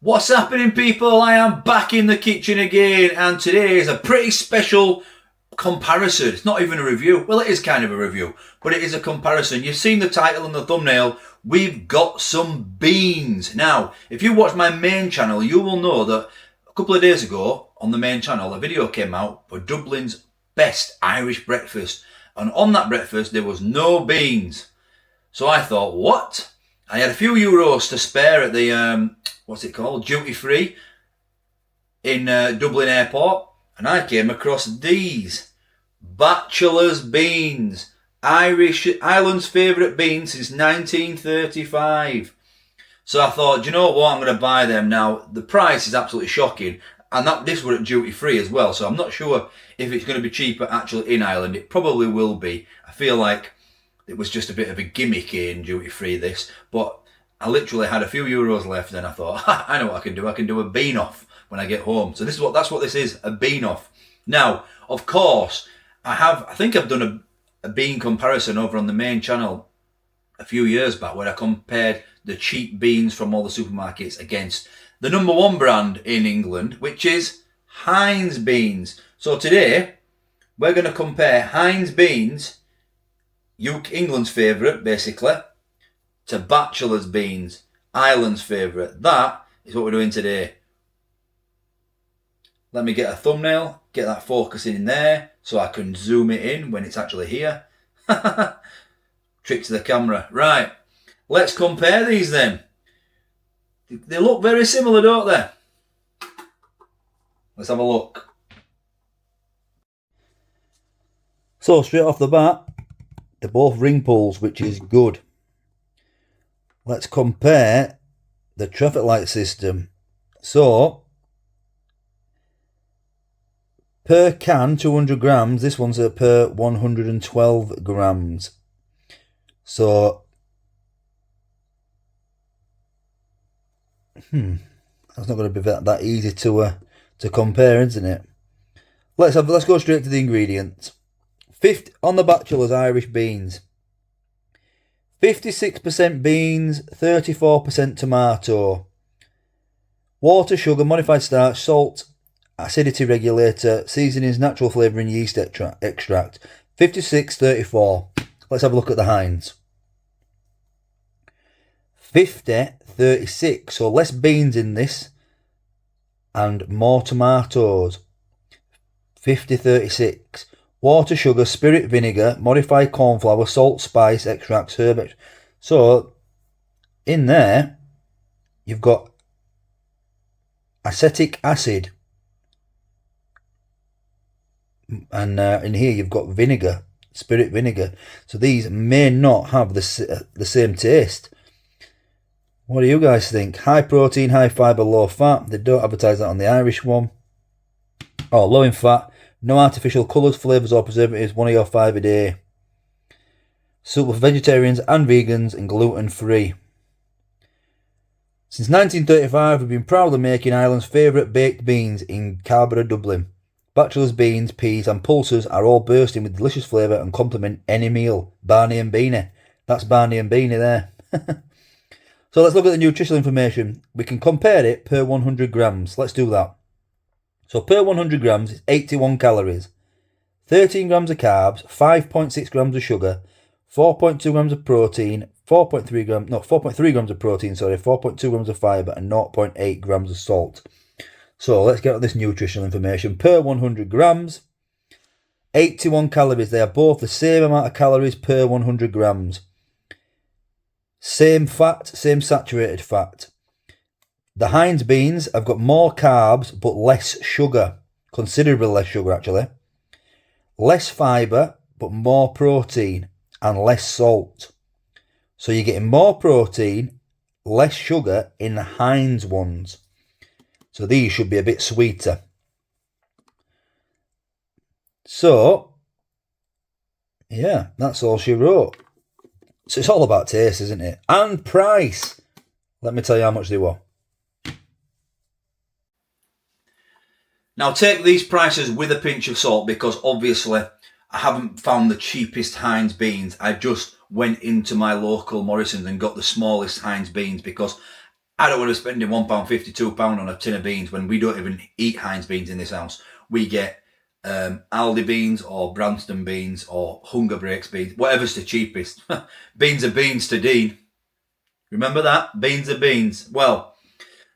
What's happening, people? I am back in the kitchen again, and today is a pretty special comparison. It's not even a review. Well, it is kind of a review, but it is a comparison. You've seen the title and the thumbnail. We've got some beans. Now, if you watch my main channel, you will know that a couple of days ago on the main channel, a video came out for Dublin's best Irish breakfast. And on that breakfast, there was no beans. So I thought, what? I had a few euros to spare at the, what's it called, duty free in Dublin Airport, and I came across these Bachelor's beans, Ireland's favourite bean since 1935. So I thought, do you know what, I'm going to buy them now. The price is absolutely shocking, and this were at duty free as well, so I'm not sure if it's going to be cheaper actually in Ireland. It probably will be. I feel like it was just a bit of a gimmick in duty free this, but I literally had a few euros left and I thought, I know what I can do. I can do a bean off when I get home. So that's what this is, a bean off. Now, of course, I think I've done a bean comparison over on the main channel a few years back where I compared the cheap beans from all the supermarkets against the number one brand in England, which is HEINZ beans. So today, we're going to compare HEINZ beans, England's favourite, basically, to Bachelor's beans, Ireland's favourite. That is what we're doing today. Let me get a thumbnail, get that focusing in there, so I can zoom it in when it's actually here. Trick to the camera. Right, let's compare these then. They look very similar, don't they? Let's have a look. So straight off the bat, they're both ring pulls, which is good. Let's compare the traffic light system. So, per can, 200 grams. This one's per 112 grams. So, that's not going to be that easy to compare, isn't it? Let's go straight to the ingredients. On the Bachelor's Irish beans, 56% beans, 34% tomato, water, sugar, modified starch, salt, acidity regulator, seasonings, natural flavouring, yeast extract. 56-34. Let's have a look at the HEINZ. 50-36, so less beans in this and more tomatoes. 50-36. Water, sugar, spirit vinegar, modified corn flour, salt, spice, extracts, herb extract. So, in there, you've got acetic acid. And in here, you've got vinegar, spirit vinegar. So, these may not have the same taste. What do you guys think? High protein, high fibre, low fat. They don't advertise that on the Irish one. Oh, low in fat. No artificial colours, flavours or preservatives, 1 of your 5 a day. Suitable for vegetarians and vegans and gluten-free. Since 1935, we've been proudly making Ireland's favourite baked beans in Carrboro, Dublin. Bachelor's beans, peas and pulses are all bursting with delicious flavour and complement any meal. Barney and Beanie. That's Barney and Beanie there. So let's look at the nutritional information. We can compare it per 100 grams. Let's do that. So per 100 grams, it's 81 calories, 13 grams of carbs, 5.6 grams of sugar, 4.2 grams of protein, 4.3 grams of protein, 4.2 grams of fibre, and 0.8 grams of salt. So let's get this nutritional information. Per 100 grams, 81 calories. They are both the same amount of calories per 100 grams. Same fat, same saturated fat. The HEINZ beans have got more carbs but less sugar, considerably less sugar actually. Less fibre but more protein and less salt. So you're getting more protein, less sugar in the HEINZ ones. So these should be a bit sweeter. So, yeah, that's all she wrote. So it's all about taste, isn't it? And price. Let me tell you how much they were. Now take these prices with a pinch of salt, because obviously I haven't found the cheapest HEINZ beans. I just went into my local Morrison's and got the smallest HEINZ beans because I don't want to spend £1.50, £2 on a tin of beans when we don't even eat Heinz beans in this house. We get Aldi beans or Branston beans or Hunger Breaks beans, whatever's the cheapest. Beans are beans to Dean. Remember that? Beans are beans. Well,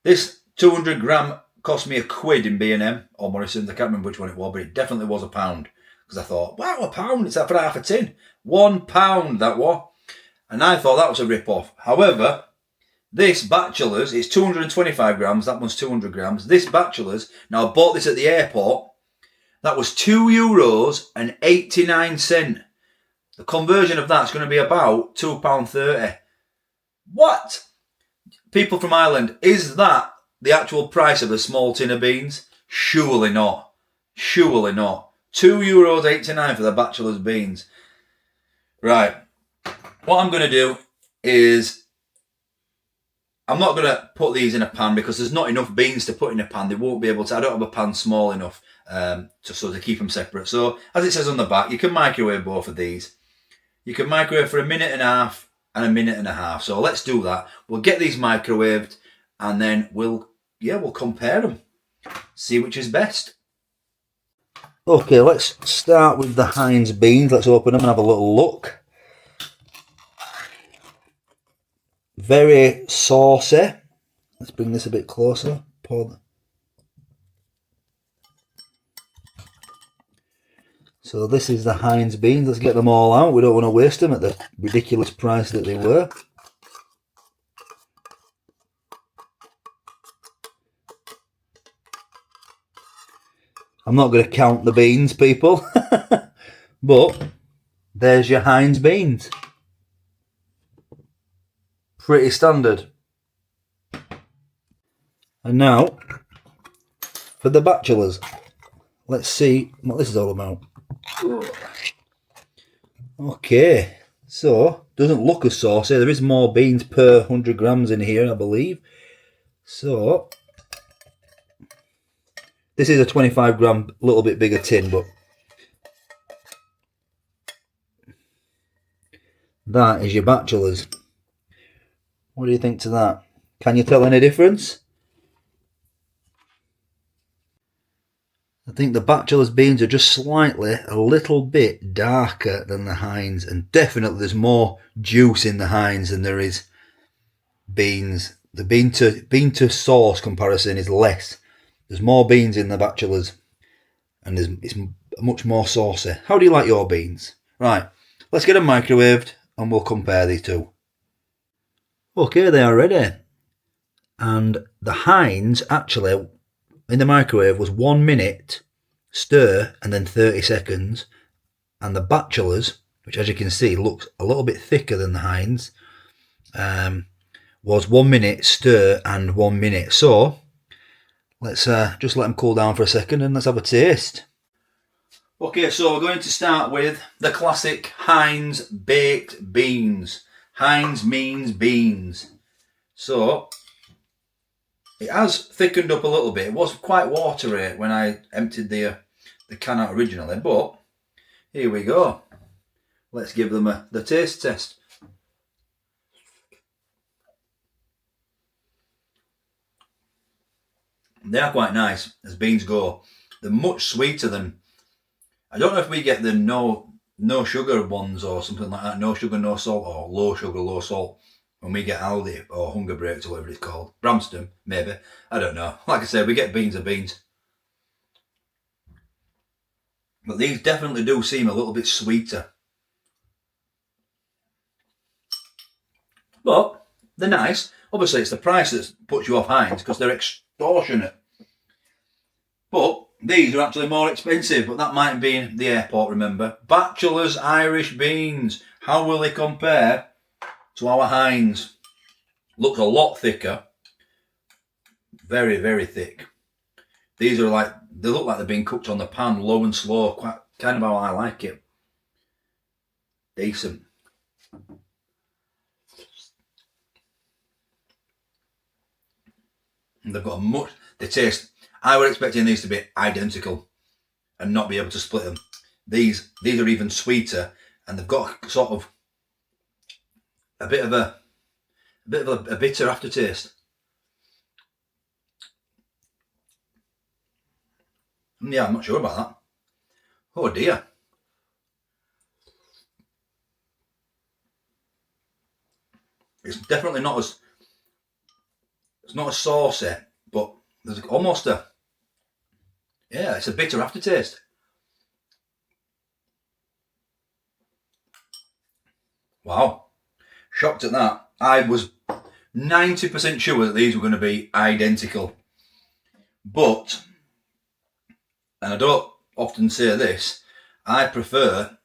this 200 gram cost me £1 in B&M or Morrison's. I can't remember which one it was, but it definitely was £1. Because I thought, wow, £1, it's for half a tin. £1 that was. And I thought that was a rip-off. However, this Bachelor's, it's 225 grams, that one's 200 grams. This Bachelor's, now I bought this at the airport, that was €2.89. The conversion of that's going to be about £2.30. What? People from Ireland, is that the actual price of a small tin of beans? Surely not. Surely not. €2.89 for the Bachelor's beans. Right. What I'm going to do is, I'm not going to put these in a pan because there's not enough beans to put in a pan. They won't be able to. I don't have a pan small enough to keep them separate. So, as it says on the back, you can microwave both of these. You can microwave for 1.5 minutes and 1.5 minutes. So let's do that. We'll get these microwaved and then we'll compare them. See which is best. Okay, let's start with the Heinz beans. Let's open them and have a little look. Very saucy. Let's bring this a bit closer. So this is the Heinz beans. Let's get them all out. We don't want to waste them at the ridiculous price that they were. I'm not going to count the beans, people. But there's your Heinz beans. Pretty standard. And now, for the Bachelors, let's see what this is all about. Okay, so, doesn't look as saucy. There is more beans per 100 grams in here, I believe. So, this is a 25 gram, little bit bigger tin, but that is your Bachelors. What do you think to that? Can you tell any difference? I think the Bachelor's beans are just slightly, a little bit darker than the Heinz, and definitely there's more juice in the Heinz than there is beans. The bean to sauce comparison is less. There's more beans in the Bachelor's, and it's much more saucy. How do you like your beans? Right, let's get them microwaved and we'll compare these two. Okay, they are ready. And the Heinz actually in the microwave was 1 minute, stir, and then 30 seconds. And the Bachelor's, which as you can see looks a little bit thicker than the Heinz, was 1 minute, stir, and 1 minute. So let's just let them cool down for a second and let's have a taste. Okay, so we're going to start with the classic Heinz baked beans. Heinz means beans. So it has thickened up a little bit. It was quite watery when I emptied the can out originally, but here we go. Let's give them the taste test. They are quite nice as beans go. They're much sweeter than, I don't know if we get the no sugar ones or something like that, no sugar, no salt, or low sugar, low salt. When we get Aldi or Hunger Breaks or whatever it's called. Branston, maybe. I don't know. Like I said, we get beans of beans. But these definitely do seem a little bit sweeter. But they're nice. Obviously, it's the price that puts you off Heinz because they're extortionate. But these are actually more expensive. But that might be in the airport, remember. Bachelor's Irish beans. How will they compare to our Heinz? Looks a lot thicker. Very, very thick. These are like, they look like they're being cooked on the pan, low and slow. Quite kind of how I like it. Decent. And they've got the taste. I was expecting these to be identical and not be able to split them. These are even sweeter, and they've got sort of a bit of a bitter aftertaste. Yeah, I'm not sure about that. Oh dear. It's definitely not as, it's not as saucy, but there's almost a, yeah, it's a bitter aftertaste. Wow. Shocked at that. I was 90% sure that these were going to be identical. But, and I don't often say this, I prefer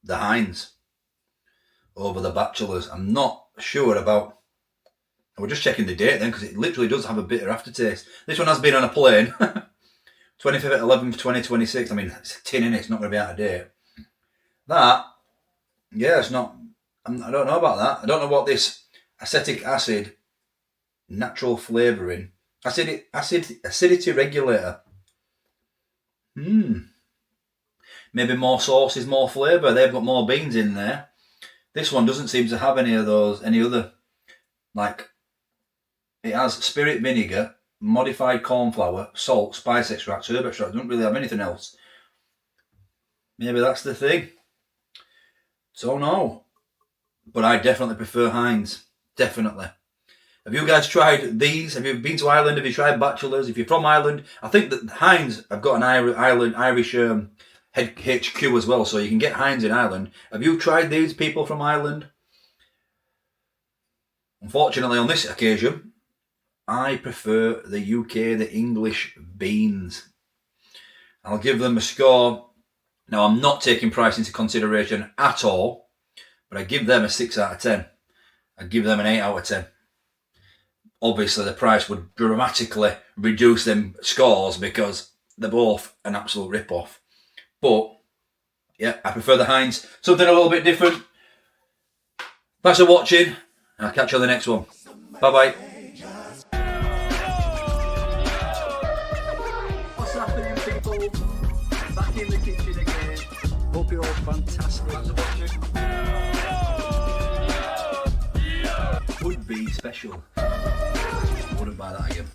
the HEINZ over the Bachelors. I'm not sure about, we're just checking the date then, because it literally does have a bitter aftertaste. This one has been on a plane. 25th 11th 2026. I mean, it's a tin in it, it's not going to be out of date. That, yeah, it's not, I don't know about that. I don't know what this acetic acid, natural flavouring, acidity regulator. Maybe more sauces, more flavour. They've got more beans in there. This one doesn't seem to have any of those, any other, like, it has spirit vinegar, modified corn flour, salt, spice extract, herb extract. It doesn't really have anything else. Maybe that's the thing. So no. But I definitely prefer HEINZ. Definitely. Have you guys tried these? Have you been to Ireland? Have you tried Bachelors? If you're from Ireland, I think that HEINZ have got an Irish HQ as well, so you can get HEINZ in Ireland. Have you tried these, people from Ireland? Unfortunately, on this occasion, I prefer the UK, the English beans. I'll give them a score. Now, I'm not taking price into consideration at all, but I give them a 6 out of 10. I give them an 8 out of 10. Obviously, the price would dramatically reduce them scores because they're both an absolute rip-off. But, yeah, I prefer the HEINZ. Something a little bit different. Thanks for watching, and I'll catch you on the next one. Bye-bye. What's happening, people? Back in the kitchen again. Hope you're all fantastic. Thanks for watching. Would be special. Wouldn't buy that again.